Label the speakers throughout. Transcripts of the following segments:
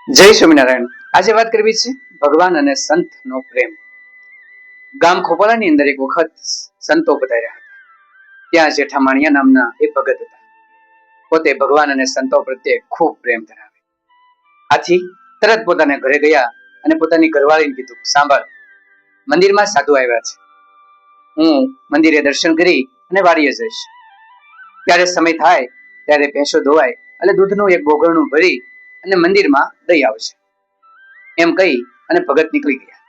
Speaker 1: જય સ્વામિનારાયણ। આજે વાત કરવી છે ભગવાન અને સંત નો પ્રેમ। ગામ ખોપાળાની અંદર એક વખત સંતો પધાર્યા હતા। ત્યાં જેઠામાણિયા નામના એક ભગત હતા। પોતે ભગવાન અને સંતો પ્રત્યે ખૂબ પ્રેમ ધરાવે। આથી તરત પોતાના ઘરે ગયા અને પોતાની ઘરવાળીને કીધું, સાંભળ, મંદિરમાં સાધુ આવ્યા છે, હું મંદિરે દર્શન કરી અને વાડીએ જઈશ। ત્યારે સમય થાય ત્યારે ભેંસો ધોવાય એટલે દૂધનું એક બોગરણું ભરી અને મંદિરમાં દઈ આવશે, એમ કહી અને ભગત નીકળી ગયા।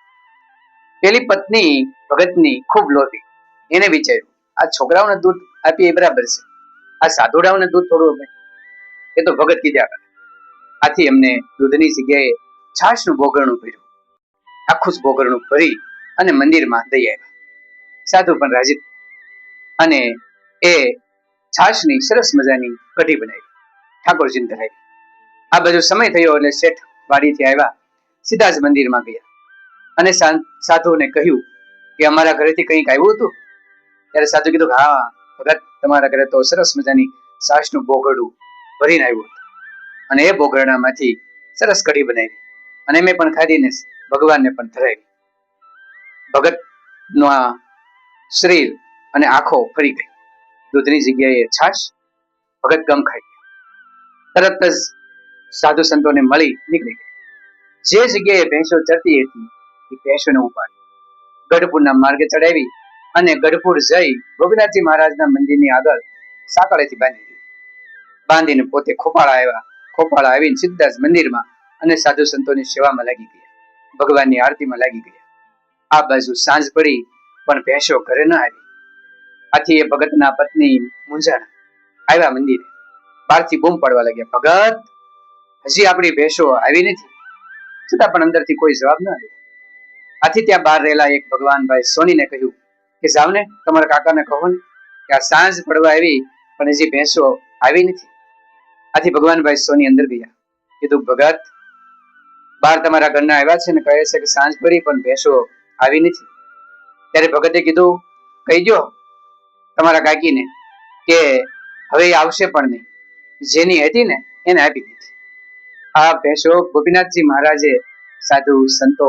Speaker 1: પેલી પત્ની ભગતની ખૂબ લોભી। એને વિચાર્યું, આ છોકરાઓને દૂધ આપીએ એ બરાબર છે, આ સાધુડાઓને દૂધ થોડું આપે, એ તો ભગત કીધા કરે। આથી એમને દૂધની જગ્યાએ છાશનું બોગરણું ભર્યું। આખું જ બોગરણું ભરી અને મંદિરમાં દઈ આવ્યા। સાધુ પણ રાજી અને એ છાશની સરસ મજાની કઢી બનાવી ઠાકોરજીને ધરાવી। આ બધો સમય થયો એટલે શેઠ વાડીથી આવ્યા, સીધા જ મંદિરમાં ગયા અને સાધુને કહ્યું કે અમારા ઘરેથી કંઈક આવ્યું હતું? ત્યારે સાધુ કીધું, હા ભગત, તમારા ઘરે તો સરસ મજાની છાશનું બોગરણું ભરીને આવ્યું હતું અને એ બોગરણામાંથી સરસ કઢી બનાવી અને મેં પણ ખાધીને ભગવાનને પણ ધરાવી। ભગત નો શરીર અને આંખો ફરી ગઈ। દૂધની જગ્યાએ છાશ, ભગત ગમ ખાઈ ગયા। તરત જ સાધુ સંતોને મળી નીકળી ગયા। જે જગ્યાએ ભેંસો ચરતી હતી એ ભેંસોને ઉપાડી ગઢપુરના માર્ગે ચડાવી અને ગઢપુર જઈ ગોપીનાથજી મહારાજના મંદિરની આગળ સાંકળેથી બાંધીને પોતે ખોપાળા આવ્યા। ખોપાળા આવીને સીધા જ મંદિરમાં અને સાધુ સંતોની સેવામાં લાગી ગયા, ભગવાનની આરતીમાં લાગી ગયા। આ બાજુ સાંજ પડી પણ ભેંસો ઘરે ન આવી। આથી એ ભગતના પત્ની મૂંઝાણા આવ્યા મંદિરે, બહારથી બૂમ પાડવા લાગ્યા, ભગત, હજી આપણી ભેંસો આવી નથી। છતાં પણ અંદરથી કોઈ જવાબ ન આવ્યો। આથી ત્યાં બહાર રહેલા એક ભગવાનભાઈ સોનીને કહ્યું કે જાવ ને, તમારા કાકાને કહો ને કે આ સાંજ પડવા આવી પણ હજી ભેંસો આવી નથી। આથી ભગવાનભાઈ સોની અંદર ગયા, કીધું, ભગત, બહાર તમારા ઘરના આવ્યા છે ને કહે છે કે સાંજ પડી પણ ભેંસો આવી નથી। ત્યારે ભગતે કીધું, કહી દો તમારા કાકીને કે હવે આવશે પણ નહીં, જેની હતી ને એને આપી દીધી। આ ભેંસો ગોપીનાથજી મહારાજે સાધુ સંતો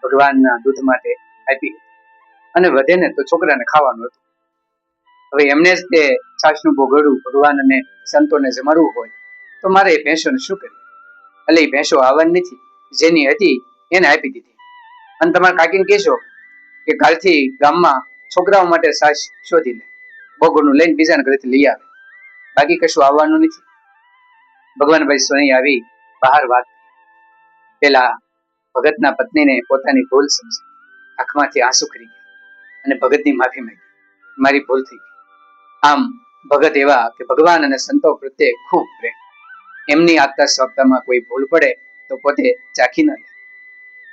Speaker 1: ભગવાનના દૂધ માટે આપી અને વધે ને તો છોકરાને ખાવાનું હતું। હવે એમને જ તે છાશનું બોગરણું ભગવાન અને સંતોને જમાડવું હોય તો મારે એ ભેંસોને શું કરવું? એટલે એ ભેંસો આવવાની નથી, જેની હતી એને આપી દીધી। અને તમારા કાકીને કહેશો કે કાલથી ગામમાં છોકરાઓ માટે છાશ શોધી લે, બોગરણું લઈને બીજાના ઘરેથી લઈ આવે, બાકી કશું આવવાનું નથી। ભગવાનભાઈ સોની આવી બહાર વાત પેલા ભગતના પત્નીને પોતાની ભૂલ સમજી, આંખમાંથી આંસુ ખરી ગયા અને ભગતની માફી માંગી, મારી ભૂલ થઈ ગઈ। આમ ભગત એવા કે ભગવાન અને સંતો પ્રત્યે ખૂબ પ્રેમ। એમની આગતા સ્વાગતામાં કોઈ ભૂલ પડે તો પોતે ચાખી ન લે।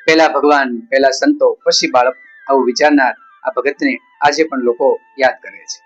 Speaker 1: પહેલા ભગવાન, પહેલા સંતો, પછી બાળક, આવું વિચારનાર આ ભગતને આજે પણ લોકો યાદ કરે છે।